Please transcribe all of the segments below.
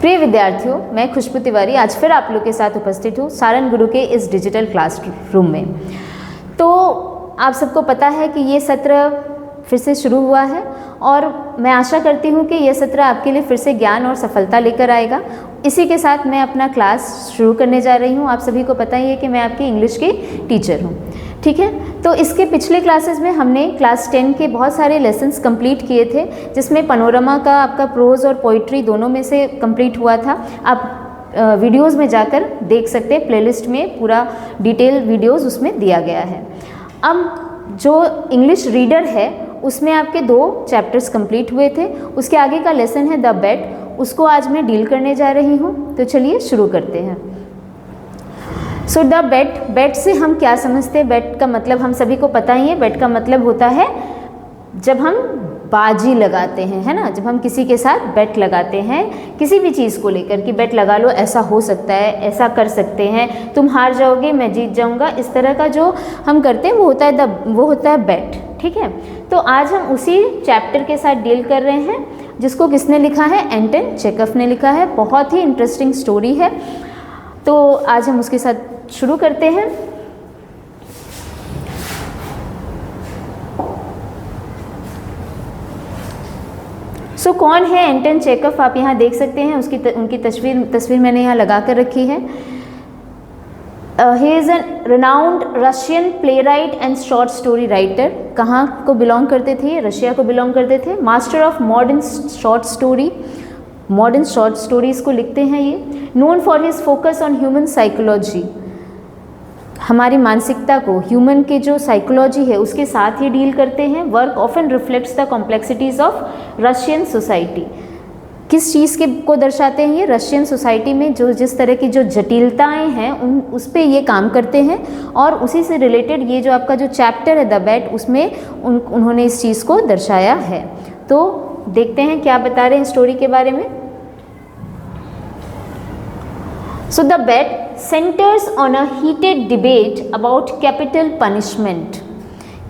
प्रिय विद्यार्थियों, मैं खुशबू तिवारी आज फिर आप लोग के साथ उपस्थित हूँ सारण गुरु के इस डिजिटल क्लासरूम में। तो आप सबको पता है कि ये सत्र फिर से शुरू हुआ है और मैं आशा करती हूँ कि यह सत्र आपके लिए फिर से ज्ञान और सफलता लेकर आएगा। इसी के साथ मैं अपना क्लास शुरू करने जा रही हूँ। आप सभी को पता ही है कि मैं आपकी इंग्लिश की टीचर हूँ, ठीक है। तो इसके पिछले क्लासेस में हमने क्लास 10 के बहुत सारे लेसन्स कंप्लीट किए थे, जिसमें पनोरमा का आपका प्रोज और पोइट्री दोनों में से कंप्लीट हुआ था। आप वीडियोस में जाकर देख सकते हैं, प्लेलिस्ट में पूरा डिटेल वीडियोस उसमें दिया गया है। अब जो इंग्लिश रीडर है उसमें आपके 2 चैप्टर्स कंप्लीट हुए थे। उसके आगे का लेसन है द बेट, उसको आज मैं डील करने जा रही हूँ। तो चलिए शुरू करते हैं। सो द बेट, बेट से हम क्या समझते हैं? बेट का मतलब हम सभी को पता ही है। बेट का मतलब होता है जब हम बाजी लगाते हैं, है ना। जब हम किसी के साथ बेट लगाते हैं किसी भी चीज़ को लेकर कि बेट लगा लो, ऐसा हो सकता है, ऐसा कर सकते हैं, तुम हार जाओगे मैं जीत जाऊंगा, इस तरह का जो हम करते हैं वो होता है बेट, ठीक है। तो आज हम उसी चैप्टर के साथ डील कर रहे हैं, जिसको किसने लिखा है? एंटन चेखव ने लिखा है। बहुत ही इंटरेस्टिंग स्टोरी है। तो आज हम उसके साथ शुरू करते हैं। सो कौन है एंटन चेखव? आप यहाँ देख सकते हैं उनकी तस्वीर मैंने यहाँ लगा कर रखी है। He is an renowned Russian play right and short story writer. कहाँ को बिलोंग करते थे? रशिया को बिलोंग करते थे। Master of modern short stories को लिखते हैं ये। Known for his focus on human psychology, हमारी मानसिकता को, ह्यूमन के जो साइकोलॉजी है उसके साथ ही डील करते हैं। Work often reflects the complexities of Russian society. किस चीज़ के को दर्शाते हैं ये? रशियन सोसाइटी में जो जिस तरह की जो जटिलताएं हैं उस पर ये काम करते हैं। और उसी से रिलेटेड ये जो आपका जो चैप्टर है द बेट, उसमें उन्होंने इस चीज़ को दर्शाया है। तो देखते हैं क्या बता रहे हैं स्टोरी के बारे में। So the bet centers on a heated debate about capital punishment।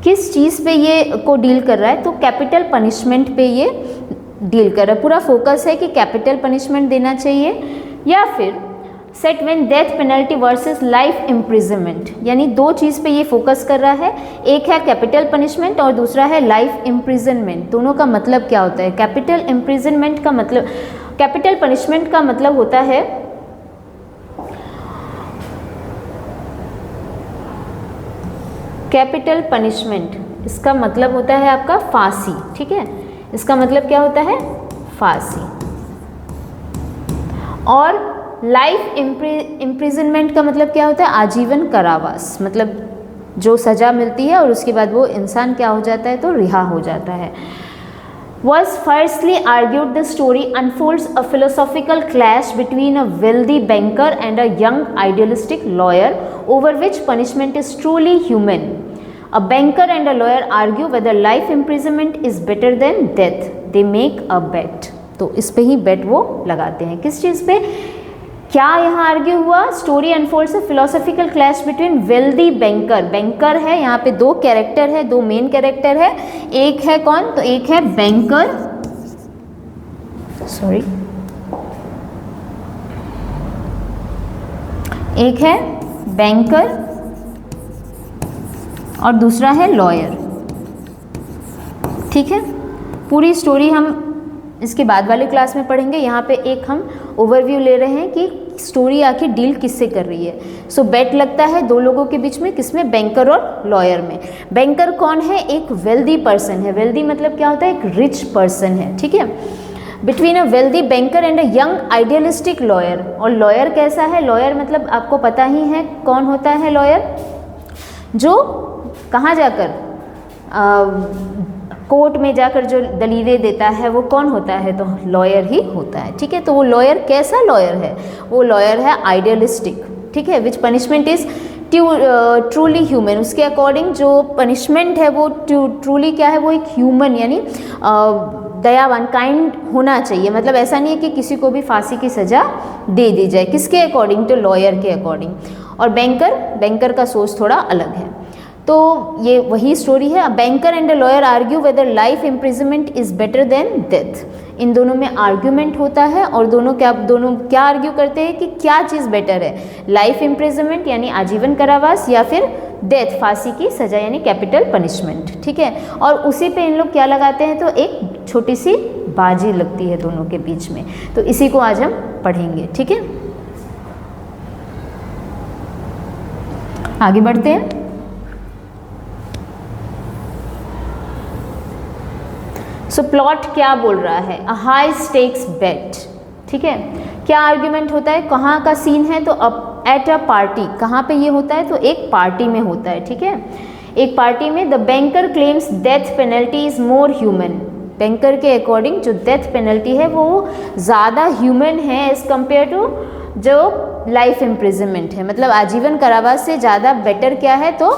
किस चीज़ पे ये को डील कर रहा है? तो कैपिटल पनिशमेंट पे ये डील कर रहा है। पूरा फोकस है कि कैपिटल पनिशमेंट देना चाहिए या फिर set when death penalty versus life imprisonment, यानी 2 चीज़ पे ये फोकस कर रहा है। एक है कैपिटल पनिशमेंट और दूसरा है लाइफ इम्प्रिजनमेंट। दोनों का मतलब क्या होता है? कैपिटल इम्प्रिजनमेंट का मतलब, कैपिटल पनिशमेंट का मतलब होता है कैपिटल पनिशमेंट, इसका मतलब होता है आपका फांसी, ठीक है। इसका मतलब क्या होता है? फांसी। और लाइफ इम्प्रिजनमेंट का मतलब क्या होता है? आजीवन कारावास, मतलब जो सज़ा मिलती है और उसके बाद वो इंसान क्या हो जाता है? तो रिहा हो जाता है। Was firstly argued the story unfolds a philosophical clash between a wealthy banker and a young idealistic lawyer over which punishment is truly human. A banker and a lawyer argue whether life imprisonment is better than death. They make a bet. तो इस पे ही बेट वो लगाते हैं। किस चीज़ पे? क्या यहाँ आर्ग्यू हुआ? Story unfolds a philosophical clash between wealthy banker. Banker है, यहाँ पे 2 कैरेक्टर है, 2 मेन कैरेक्टर है। एक है कौन? तो एक है बैंकर, सॉरी, एक है बैंकर और दूसरा है लॉयर, ठीक है। पूरी स्टोरी हम इसके बाद वाले क्लास में पढ़ेंगे। यहाँ पे एक हम ओवरव्यू ले रहे हैं कि स्टोरी आखिर डील किससे कर रही है। सो बेट लगता है 2 लोगों के बीच में, किसमें? बैंकर और लॉयर में। बैंकर कौन है? एक वेल्दी पर्सन है। वेल्दी मतलब क्या होता है? एक रिच पर्सन है, ठीक है। Between a wealthy banker and a young idealistic lawyer. और लॉयर कैसा है? लॉयर मतलब आपको पता ही है कौन होता है लॉयर? जो कहाँ जाकर कोर्ट में जाकर जो दलीलें देता है वो कौन होता है? तो लॉयर ही होता है, ठीक है। तो वो लॉयर कैसा लॉयर है? वो लॉयर है आइडियलिस्टिक, ठीक है। विच पनिशमेंट इज ट्रूली ह्यूमन। उसके अकॉर्डिंग जो पनिशमेंट है वो ट्रूली क्या है? वो एक ह्यूमन यानी दयावान, काइंड होना चाहिए। मतलब ऐसा नहीं है कि किसी को भी फांसी की सज़ा दे दी जाए। किसके अकॉर्डिंग? तो लॉयर के अकॉर्डिंग। और बैंकर का सोच थोड़ा अलग है। तो ये वही स्टोरी है। A banker and a lawyer argue whether life imprisonment is better than death. इन दोनों में आर्ग्यूमेंट होता है और दोनों क्या आर्ग्यू करते हैं कि क्या चीज़ बेटर है, लाइफ इम्प्रिजनमेंट यानी आजीवन कारावास या फिर डेथ फांसी की सजा यानी कैपिटल पनिशमेंट। ठीक है, और उसी पे इन लोग क्या लगाते हैं, तो एक छोटी सी बाजी लगती है दोनों के बीच में। तो इसी को आज हम पढ़ेंगे। ठीक है, आगे बढ़ते हैं। सो प्लॉट क्या बोल रहा है, अ हाई स्टेक्स बेट। ठीक है, क्या आर्ग्यूमेंट होता है, कहाँ का सीन है, तो एट अ पार्टी, कहाँ पे ये होता है, तो एक पार्टी में होता है। ठीक है, एक पार्टी में the banker claims death penalty is more human. Banker के अकॉर्डिंग जो डेथ पेनल्टी है वो ज़्यादा ह्यूमन है एज कंपेयर टू जो लाइफ इम्प्रिजनमेंट है, मतलब आजीवन कारावास से ज़्यादा बेटर क्या है, तो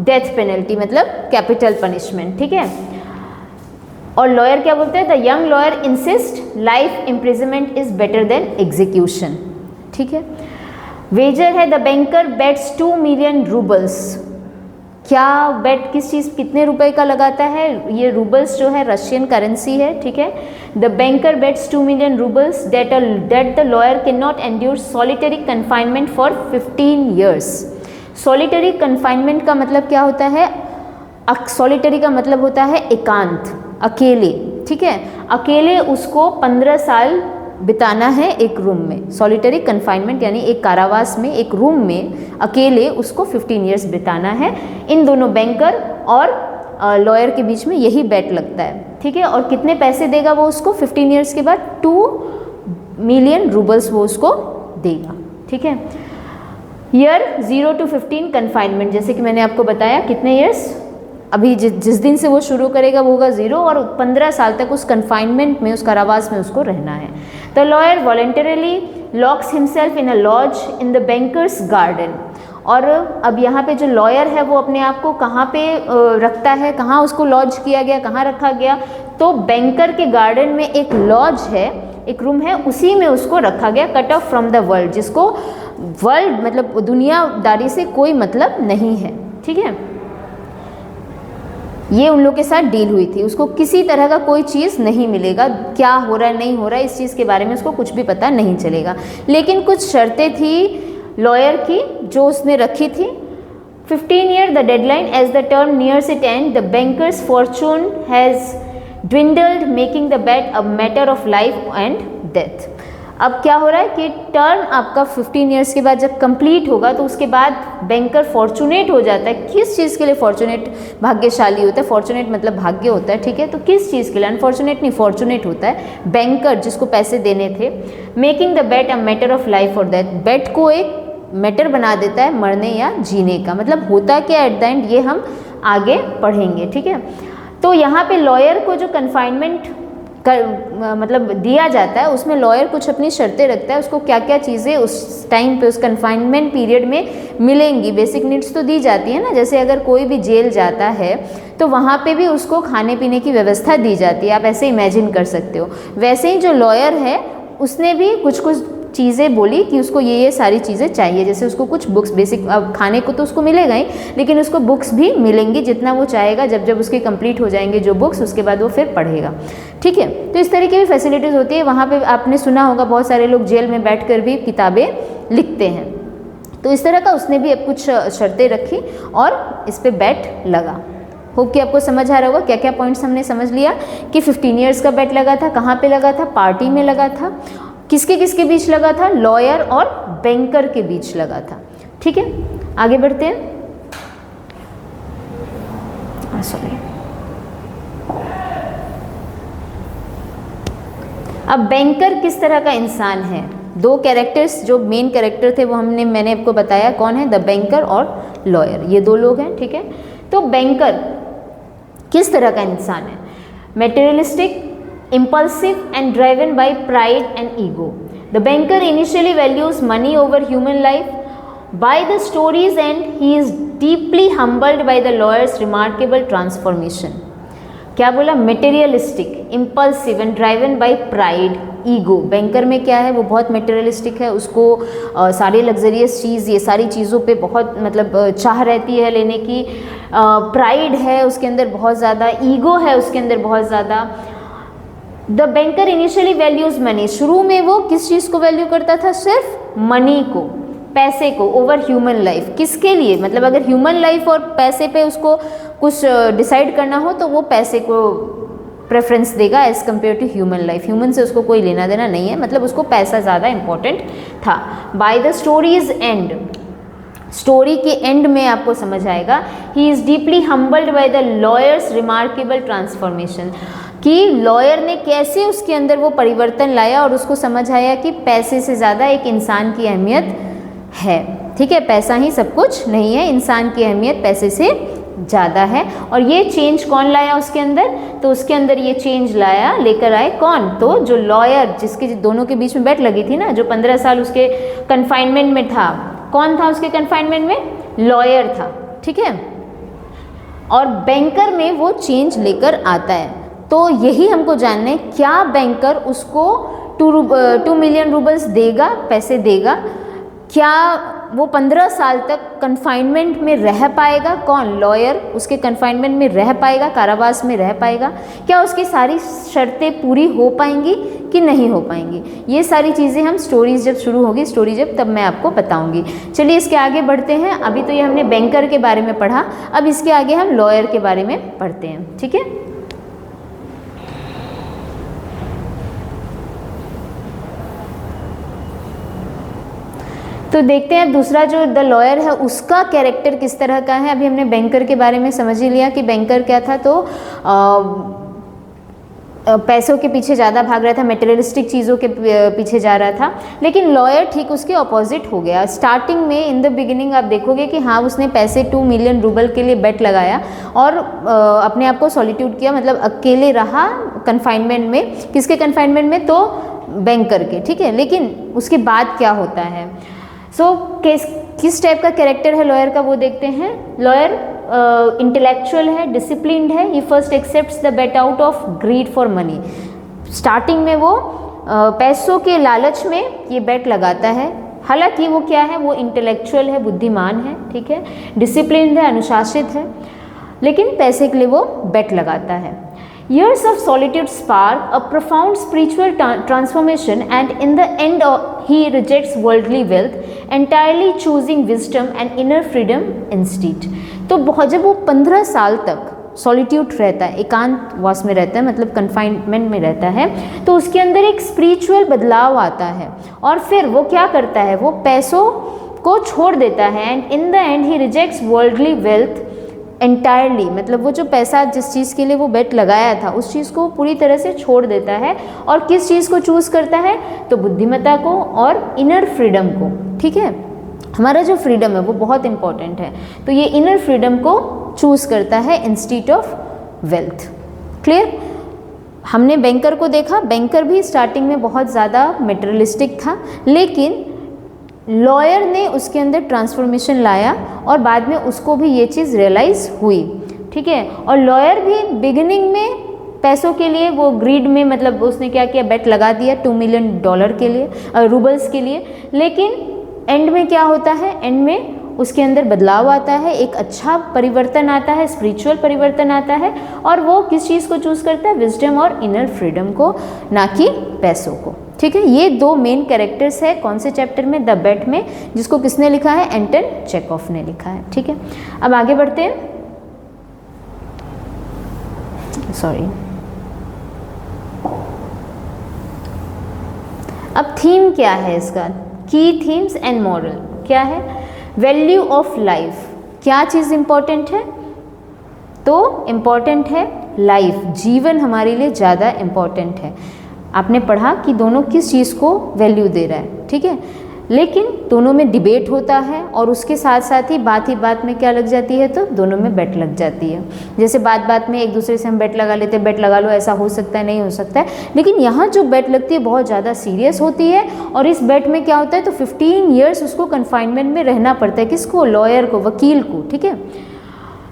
डेथ पेनल्टी मतलब कैपिटल पनिशमेंट। ठीक है, और लॉयर क्या बोलते हैं, the young lawyer insist life imprisonment is better than execution. ठीक है, वेजर है the banker bets 2 million roubles. क्या बेट किस चीज़, कितने रुपए का लगाता है, ये रूबल्स जो है रशियन करेंसी है। ठीक है, the banker bets 2 million roubles that the lawyer can not endure solitary confinement for 15 years. Solitary confinement का मतलब क्या होता है, सॉलिटरी का मतलब होता है एकांत, अकेले। ठीक है, अकेले उसको 15 साल बिताना है एक रूम में। सॉलिटरी कन्फाइनमेंट यानी एक कारावास में, एक रूम में अकेले उसको 15 ईयर्स बिताना है। इन दोनों बैंकर और लॉयर के बीच में यही बेट लगता है। ठीक है, और कितने पैसे देगा वो उसको 15 ईयर्स के बाद, 2 मिलियन रूबल्स वो उसको देगा। ठीक है, ईयर 0 to 15 कन्फाइनमेंट, जैसे कि मैंने आपको बताया कितने ईयर्स, अभी जिस दिन से वो शुरू करेगा वो होगा 0 और 15 साल तक उस कन्फाइनमेंट में, उस कारावास में उसको रहना है। The lawyer voluntarily locks himself in a lodge in the banker's garden. और अब यहाँ पे जो लॉयर है वो अपने आप को कहाँ पे रखता है, कहाँ उसको लॉज किया गया, कहाँ रखा गया, तो बैंकर के गार्डन में एक लॉज है, एक रूम है, उसी में उसको रखा गया, cut off from the world, जिसको वर्ल्ड मतलब दुनियादारी से कोई मतलब नहीं है। ठीक है, ये उन लोग के साथ डील हुई थी, उसको किसी तरह का कोई चीज़ नहीं मिलेगा, क्या हो रहा है नहीं हो रहा है इस चीज़ के बारे में उसको कुछ भी पता नहीं चलेगा। लेकिन कुछ शर्तें थी लॉयर की जो उसने रखी थी। 15 year the deadline, as the term nears it and the bankers fortune has dwindled making the bet a matter of life and death. अब क्या हो रहा है कि टर्म आपका 15 ईयर्स के बाद जब कंप्लीट होगा तो उसके बाद बैंकर फॉर्चुनेट हो जाता है। किस चीज़ के लिए फॉर्चुनेट, भाग्यशाली होता है, फॉर्चुनेट मतलब भाग्य होता है। ठीक है, तो किस चीज़ के लिए, अनफॉर्चुनेट नहीं, फॉर्चुनेट होता है बैंकर जिसको पैसे देने थे। Making the bet a matter of life और डेथ, बेट को एक मैटर बना देता है मरने या जीने का, मतलब होता क्या एट द एंड ये हम आगे पढ़ेंगे। ठीक है, तो यहाँ पे लॉयर को जो कन्फाइनमेंट मतलब दिया जाता है उसमें लॉयर कुछ अपनी शर्तें रखता है, उसको क्या क्या चीज़ें उस टाइम पे उस कन्फाइनमेंट पीरियड में मिलेंगी। बेसिक नीड्स तो दी जाती है ना, जैसे अगर कोई भी जेल जाता है तो वहाँ पे भी उसको खाने पीने की व्यवस्था दी जाती है, आप ऐसे इमेजिन कर सकते हो। वैसे ही जो लॉयर है उसने भी कुछ कुछ चीज़ें बोली कि उसको ये सारी चीज़ें चाहिए, जैसे उसको कुछ बुक्स, बेसिक अब खाने को तो उसको मिलेगा ही लेकिन उसको बुक्स भी मिलेंगी जितना वो चाहेगा, जब उसके कंप्लीट हो जाएंगे जो बुक्स उसके बाद वो फिर पढ़ेगा। ठीक है, तो इस तरीके की फैसिलिटीज़ होती है वहाँ पे। आपने सुना होगा बहुत सारे लोग जेल में बैठकर भी किताबें लिखते हैं, तो इस तरह का उसने भी अब कुछ शर्तें रखी और इस पर बैट लगा। होप कि आपको समझ आ रहा होगा क्या क्या पॉइंट्स हमने समझ लिया कि 15 ईयर्स का बैट लगा था, कहाँ पे लगा था, पार्टी में लगा था, किसके किसके बीच लगा था, लॉयर और बैंकर के बीच लगा था। ठीक है, आगे बढ़ते हैं। सॉरी, अब बैंकर किस तरह का इंसान है, 2 कैरेक्टर्स जो मेन कैरेक्टर थे वो मैंने आपको बताया कौन है, द बैंकर और लॉयर, ये 2 लोग हैं। ठीक है, तो बैंकर किस तरह का इंसान है, materialistic, impulsive and driven by pride and ego. The banker initially values money over human life. By the stories end, he is deeply humbled by the lawyer's remarkable transformation. क्या बोला, materialistic, impulsive and driven by pride, ego. Banker में क्या है, वो बहुत materialistic है, उसको सारी लग्जरियस चीज़, ये सारी चीज़ों पे बहुत मतलब चाह रहती है लेने की, प्राइड है उसके अंदर बहुत ज़्यादा, ईगो है उसके अंदर बहुत ज़्यादा। The banker initially values money, शुरू में वो किस चीज़ को वैल्यू करता था, सिर्फ मनी को, पैसे को, ओवर ह्यूमन लाइफ। किसके लिए, मतलब अगर ह्यूमन लाइफ और पैसे पे उसको कुछ डिसाइड करना हो तो वो पैसे को प्रेफरेंस देगा as compare to human life. Human से उसको कोई लेना देना नहीं है, मतलब उसको पैसा ज़्यादा इंपॉर्टेंट था। By the stories and, story के एंड में आपको समझ आएगा, he is deeply humbled by the lawyers remarkable transformation, कि लॉयर ने कैसे उसके अंदर वो परिवर्तन लाया और उसको समझ आया कि पैसे से ज़्यादा एक इंसान की अहमियत है। ठीक है, पैसा ही सब कुछ नहीं है, इंसान की अहमियत पैसे से ज़्यादा है। और ये चेंज कौन लाया उसके अंदर, तो उसके अंदर ये चेंज लाया, लेकर आए कौन, तो जो लॉयर, जिसके दोनों के बीच में बेट लगी थी ना, जो 15 साल उसके कन्फाइनमेंट में था, कौन था उसके कन्फाइनमेंट में, लॉयर था। ठीक है, और बैंकर में वो चेंज लेकर आता है। तो यही हमको जानना है, क्या बैंकर उसको 2 मिलियन रूबल्स देगा, पैसे देगा, क्या वो 15 साल तक कन्फाइनमेंट में रह पाएगा, कौन, लॉयर, उसके कन्फाइनमेंट में रह पाएगा, कारावास में रह पाएगा, क्या उसकी सारी शर्तें पूरी हो पाएंगी कि नहीं हो पाएंगी, ये सारी चीज़ें हम स्टोरीज जब शुरू होगी, स्टोरी जब, तब मैं आपको बताऊंगी। चलिए इसके आगे बढ़ते हैं। अभी तो ये हमने बैंकर के बारे में पढ़ा, अब इसके आगे हम लॉयर के बारे में पढ़ते हैं। ठीक है, तो देखते हैं दूसरा जो द लॉयर है उसका कैरेक्टर किस तरह का है। अभी हमने बैंकर के बारे में समझ ही लिया कि बैंकर क्या था, तो पैसों के पीछे ज़्यादा भाग रहा था, मटेरियलिस्टिक चीज़ों के पीछे जा रहा था। लेकिन लॉयर ठीक उसके ऑपोजिट हो गया। स्टार्टिंग में इन द बिगिनिंग आप देखोगे कि हाँ, उसने पैसे 2 मिलियन रूबल के लिए बेट लगाया और अपने आप को सॉलिट्यूड किया, मतलब अकेले रहा कन्फाइनमेंट में। किसके कन्फाइनमेंट में, तो बैंकर के। ठीक है, लेकिन उसके बाद क्या होता है, किस टाइप का कैरेक्टर है लॉयर का वो देखते हैं। लॉयर इंटेलेक्चुअल है, डिसिप्लिन्ड है, he first accepts the bet out of greed for money. Starting में वो पैसों के लालच में ये बेट लगाता है, हालांकि वो क्या है, वो इंटेलेक्चुअल है, बुद्धिमान है, ठीक है, डिसिप्लिन्ड है, अनुशासित है, लेकिन पैसे के लिए वो बेट लगाता है। Years of solitude spark a profound spiritual transformation, and in the end he rejects worldly wealth, entirely choosing wisdom and inner freedom instead। तो जब वो 15 साल तक सॉलिट्यूड रहता है, एकांतवास में रहता है, मतलब कन्फाइनमेंट में रहता है, तो उसके अंदर एक स्पिरिचुअल बदलाव आता है और फिर वो क्या करता है, वो पैसों को छोड़ देता है। And in the and he rejects worldly wealth entirely, मतलब वो जो पैसा जिस चीज़ के लिए वो बेट लगाया था उस चीज़ को पूरी तरह से छोड़ देता है और किस चीज़ को चूज़ करता है, तो बुद्धिमत्ता को और इनर फ्रीडम को। ठीक है, हमारा जो फ्रीडम है वो बहुत इंपॉर्टेंट है, तो ये इनर फ्रीडम को चूज़ करता है इंस्टीड ऑफ वेल्थ। क्लियर, हमने बैंकर को देखा, बैंकर भी स्टार्टिंग में बहुत ज़्यादा मटेरियलिस्टिक था, लेकिन लॉयर ने उसके अंदर ट्रांसफॉर्मेशन लाया और बाद में उसको भी ये चीज़ रियलाइज़ हुई। ठीक है, और लॉयर भी बिगिनिंग में पैसों के लिए वो ग्रीड में, मतलब उसने क्या किया, बेट लगा दिया $2 मिलियन के लिए, रूबल्स के लिए, लेकिन एंड में क्या होता है, एंड में उसके अंदर बदलाव आता है, एक अच्छा परिवर्तन आता है, स्पिरिचुअल परिवर्तन आता है, और वो किस चीज़ को चूज़ करता है, विजडम और इनर फ्रीडम को, ना कि पैसों को। ठीक है, ये 2 मेन कैरेक्टर्स है कौन से चैप्टर में, द बेट में, जिसको किसने लिखा है, एंटन चेखोव ने लिखा है। ठीक है, अब आगे बढ़ते हैं। सॉरी, अब थीम क्या है इसका, की थीम्स एंड मॉरल क्या है, वैल्यू ऑफ लाइफ, क्या चीज़ इंपॉर्टेंट है, तो इम्पॉर्टेंट है लाइफ, जीवन हमारे लिए ज़्यादा इम्पॉर्टेंट है। आपने पढ़ा कि दोनों किस चीज़ को वैल्यू दे रहा है, ठीक है, लेकिन दोनों में डिबेट होता है और उसके साथ साथ ही बात में क्या लग जाती है, तो दोनों में बेट लग जाती है। जैसे बात में एक दूसरे से हम बेट लगा लेते हैं, बेट लगा लो, ऐसा हो सकता है, नहीं हो सकता है, लेकिन यहाँ जो बेट लगती है बहुत ज़्यादा सीरियस होती है और इस बेट में क्या होता है, तो 15 ईयर्स उसको कन्फाइनमेंट में रहना पड़ता है, किसको, लॉयर को, वकील को। ठीक है,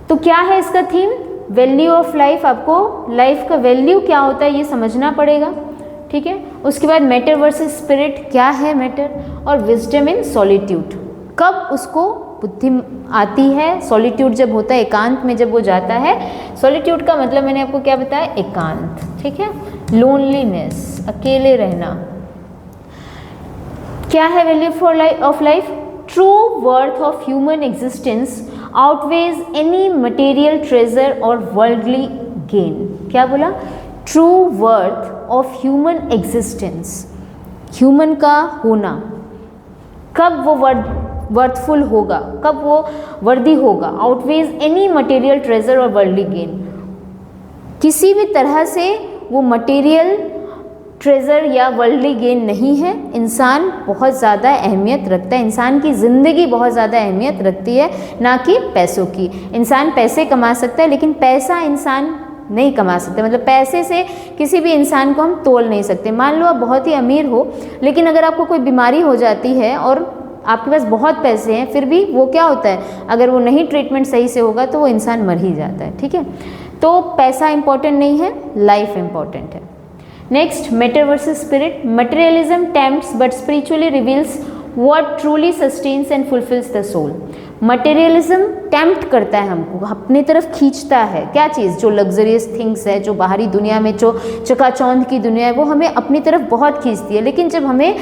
तो क्या है इसका थीम, वैल्यू ऑफ लाइफ, आपको लाइफ का वैल्यू क्या होता है ये समझना पड़ेगा, ठीक है। उसके बाद मैटर वर्सेस स्पिरिट, क्या है मैटर, और विजडम इन सॉलिट्यूड, कब उसको बुद्धि आती है, सॉलिट्यूड जब होता है, एकांत में जब वो जाता है। सॉलिट्यूड का मतलब मैंने आपको क्या बताया, एकांत, ठीक है, लोनलीनेस, अकेले रहना। क्या है value for of life, true worth of human existence outweighs any material treasure और वर्ल्डली गेन। क्या बोला, true worth of human existence, human का होना, कब वो वर्थफुल होगा, कब वो वर्दी होगा, आउटवेज एनी मटेरियल ट्रेजर और वर्ल्डली गेन, किसी भी तरह से वो मटेरियल ट्रेजर या वर्ल्डली गेन नहीं है। इंसान बहुत ज़्यादा अहमियत रखता है, इंसान की ज़िंदगी बहुत ज़्यादा अहमियत रखती है, ना कि पैसों की। इंसान पैसे कमा सकता है लेकिन पैसा इंसान नहीं कमा सकते, मतलब पैसे से किसी भी इंसान को हम तोल नहीं सकते। मान लो आप बहुत ही अमीर हो, लेकिन अगर आपको कोई बीमारी हो जाती है और आपके पास बहुत पैसे हैं, फिर भी वो क्या होता है, अगर वो नहीं ट्रीटमेंट सही से होगा तो वो इंसान मर ही जाता है, ठीक है। तो पैसा इंपॉर्टेंट नहीं है, लाइफ इंपॉर्टेंट है। Next, matter versus spirit, materialism tempts but spiritually reveals what truly sustains and fulfils the soul. Materialism tempt करता है हमको, अपनी तरफ खींचता है, क्या चीज़, जो लग्जरियस थिंग्स है, जो बाहरी दुनिया में जो चकाचौंध की दुनिया है, वो हमें अपनी तरफ बहुत खींचती है। लेकिन जब हमें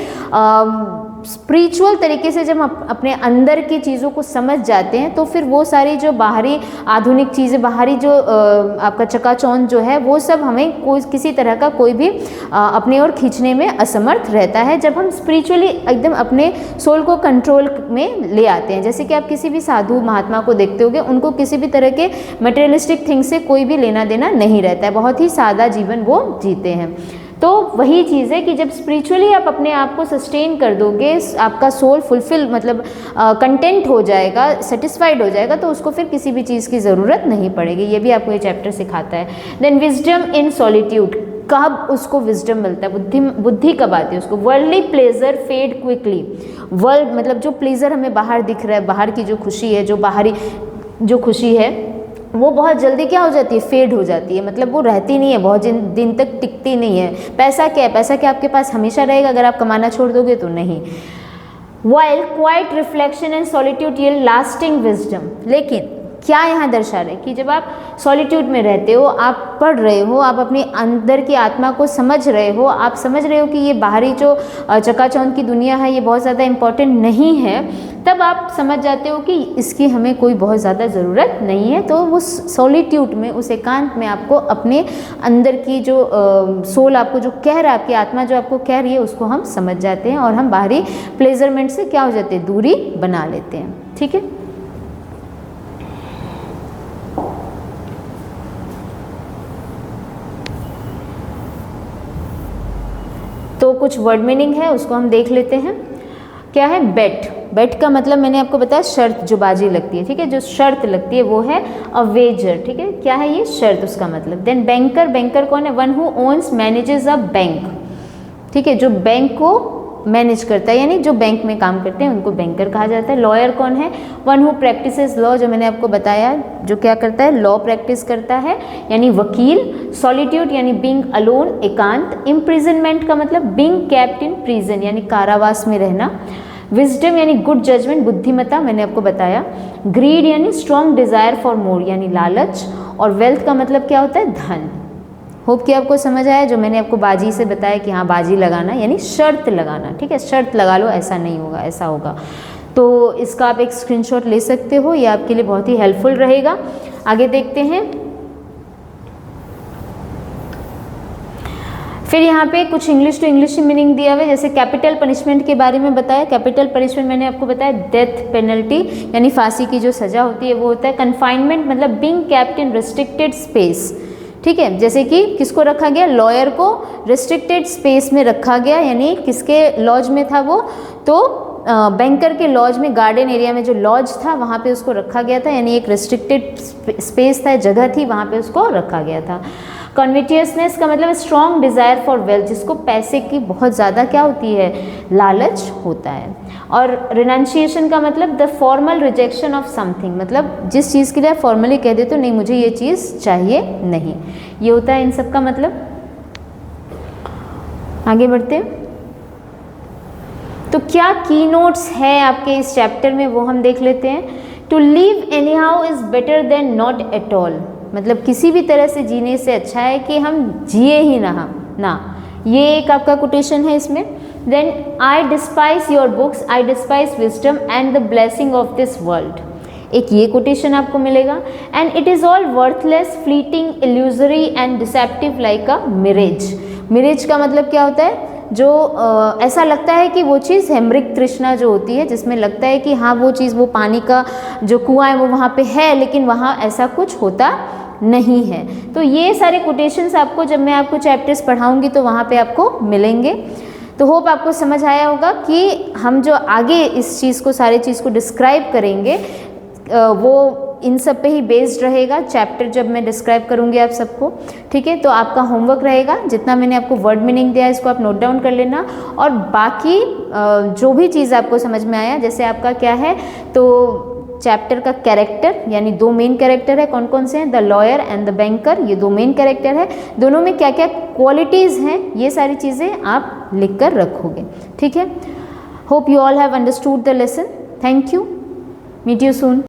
स्पिरिचुअल तरीके से जब हम अपने अंदर की चीज़ों को समझ जाते हैं, तो फिर वो सारी जो बाहरी आधुनिक चीज़ें, बाहरी जो आपका चकाचौंध जो है, वो सब हमें कोई किसी तरह का कोई भी अपने ओर खींचने में असमर्थ रहता है, जब हम स्पिरिचुअली एकदम अपने सोल को कंट्रोल में ले आते हैं। जैसे कि आप किसी भी साधु महात्मा को देखते होगे, उनको किसी भी तरह के मटेरियलिस्टिक थिंग से कोई भी लेना देना नहीं रहता है, बहुत ही सादा जीवन वो जीते हैं। तो वही चीज़ है कि जब स्पिरिचुअली आप अपने आप को सस्टेन कर दोगे, आपका सोल फुलफिल मतलब कंटेंट हो जाएगा, सेटिस्फाइड हो जाएगा, तो उसको फिर किसी भी चीज़ की ज़रूरत नहीं पड़ेगी। ये भी आपको ये चैप्टर सिखाता है। देन विजडम इन सॉलिट्यूड, कब उसको विजडम मिलता है, बुद्धि कब आती है उसको। Worldly pleasure fade quickly, world मतलब जो प्लेजर हमें बाहर दिख रहा है, बाहर की जो खुशी है, जो बाहरी जो खुशी है, वो बहुत जल्दी क्या हो जाती है, फेड हो जाती है, मतलब वो रहती नहीं है, बहुत दिन तक टिकती नहीं है। पैसा क्या है, पैसा क्या आपके पास हमेशा रहेगा, अगर आप कमाना छोड़ दोगे तो नहीं। While quite reflection and solitude ये लास्टिंग विजडम, लेकिन क्या यहाँ दर्शा रहे कि जब आप सॉलिट्यूड में रहते हो, आप पढ़ रहे हो, आप अपने अंदर की आत्मा को समझ रहे हो, आप समझ रहे हो कि ये बाहरी जो चकाचौंध की दुनिया है ये बहुत ज़्यादा इम्पॉर्टेंट नहीं है, तब आप समझ जाते हो कि इसकी हमें कोई बहुत ज़्यादा ज़रूरत नहीं है। तो उस सॉलिट्यूड में, उस एकांत में आपको अपने अंदर की जो सोल आपको जो कह रहा है, आपकी आत्मा जो आपको कह रही है, उसको हम समझ जाते हैं और हम बाहरी प्लेजरमेंट से क्या हो जाते हैं, दूरी बना लेते हैं, ठीक है। तो कुछ वर्ड मीनिंग है, उसको हम देख लेते हैं। क्या है, बेट, बेट का मतलब मैंने आपको बताया शर्त, जो बाजी लगती है, ठीक है, जो शर्त लगती है वो है अ वेजर, ठीक है। क्या है ये, शर्त, उसका मतलब। देन बैंकर, बैंकर कौन है, one who owns manages a bank, ठीक है, जो बैंक को मैनेज करता है, यानी जो बैंक में काम करते हैं उनको बैंकर कहा जाता है। लॉयर कौन है, वन हु प्रैक्टिसेस लॉ, जो मैंने आपको बताया, जो क्या करता है, लॉ प्रैक्टिस करता है, यानी वकील। सॉलिट्यूड यानी बीइंग अलोन, एकांत। इम्प्रिजनमेंट का मतलब बीइंग केप्ट इन प्रिजन, यानी कारावास में रहना। विजडम यानी गुड जजमेंट, बुद्धिमत्ता, मैंने आपको बताया। ग्रीड यानी स्ट्रॉन्ग डिजायर फॉर मोर, यानी लालच। और वेल्थ का मतलब क्या होता है, धन। होप कि आपको समझ आया, जो मैंने आपको बाजी से बताया कि हाँ बाजी लगाना यानी शर्त लगाना, ठीक है, शर्त लगा लो, ऐसा नहीं होगा, ऐसा होगा। तो इसका आप एक स्क्रीनशॉट ले सकते हो, ये आपके लिए बहुत ही हेल्पफुल रहेगा। आगे देखते हैं। फिर यहाँ पे कुछ इंग्लिश टू इंग्लिश मीनिंग दिया हुआ है, जैसे कैपिटल पनिशमेंट के बारे में बताया। कैपिटल पनिशमेंट मैंने आपको बताया डेथ पेनल्टी, यानी फांसी की जो सजा होती है वो होता है। कन्फाइनमेंट मतलब being kept in restricted space, ठीक है, जैसे कि किसको रखा गया, लॉयर को रिस्ट्रिक्टेड स्पेस में रखा गया, यानी किसके लॉज में था वो, तो बैंकर के लॉज में, गार्डन एरिया में जो लॉज था वहाँ पे उसको रखा गया था, यानी एक रिस्ट्रिक्टेड स्पेस था, जगह थी, वहाँ पे उसको रखा गया था। कॉन्विटियसनेस का मतलब स्ट्रॉन्ग डिज़ायर फॉर वेल्थ, जिसको पैसे की बहुत ज़्यादा क्या होती है, लालच होता है। और रिनाउंसिएशन का मतलब the formal rejection of something, मतलब जिस चीज़ के लिए आप फॉर्मली कह देते हो नहीं मुझे ये चीज़ चाहिए नहीं, ये होता है इन सब का मतलब। आगे बढ़ते हैं, तो क्या की नोट्स है आपके इस चैप्टर में वो हम देख लेते हैं। To live anyhow is better than not at all, मतलब किसी भी तरह से जीने से अच्छा है कि हम जिए ही ना, ये एक आपका कोटेशन है इसमें। Then I despise your books, I despise wisdom and the blessing of this world, एक ये कोटेशन आपको मिलेगा। And it is all worthless, fleeting, illusory and deceptive like a mirage. Mirage का मतलब क्या होता है, जो ऐसा लगता है कि वो चीज़ हेमरिक तृष्णा जो होती है, जिसमें लगता है कि हाँ वो चीज़, वो पानी का जो कुआं है वो वहाँ पे है, लेकिन वहाँ ऐसा कुछ होता नहीं है। तो ये सारे कोटेशंस आपको जब मैं आपको चैप्टर्स पढ़ाऊँगी तो वहाँ पे आपको मिलेंगे। तो होप आपको समझ आया होगा कि हम जो आगे इस चीज़ को, सारी चीज़ को डिस्क्राइब करेंगे वो इन सब पे ही बेस्ड रहेगा, चैप्टर जब मैं डिस्क्राइब करूँगी आप सबको, ठीक है। तो आपका होमवर्क रहेगा, जितना मैंने आपको वर्ड मीनिंग दिया है इसको आप नोट डाउन कर लेना, और बाकी जो भी चीज़ आपको समझ में आया, जैसे आपका क्या है, तो चैप्टर का कैरेक्टर, यानी दो मेन कैरेक्टर है, कौन कौन से हैं, the lawyer and the banker, ये दो मेन कैरेक्टर है, दोनों में क्या क्या क्वालिटीज़ हैं, ये सारी चीज़ें आप लिख कर रखोगे, ठीक है। Hope you all have understood the lesson, thank you, meet you soon.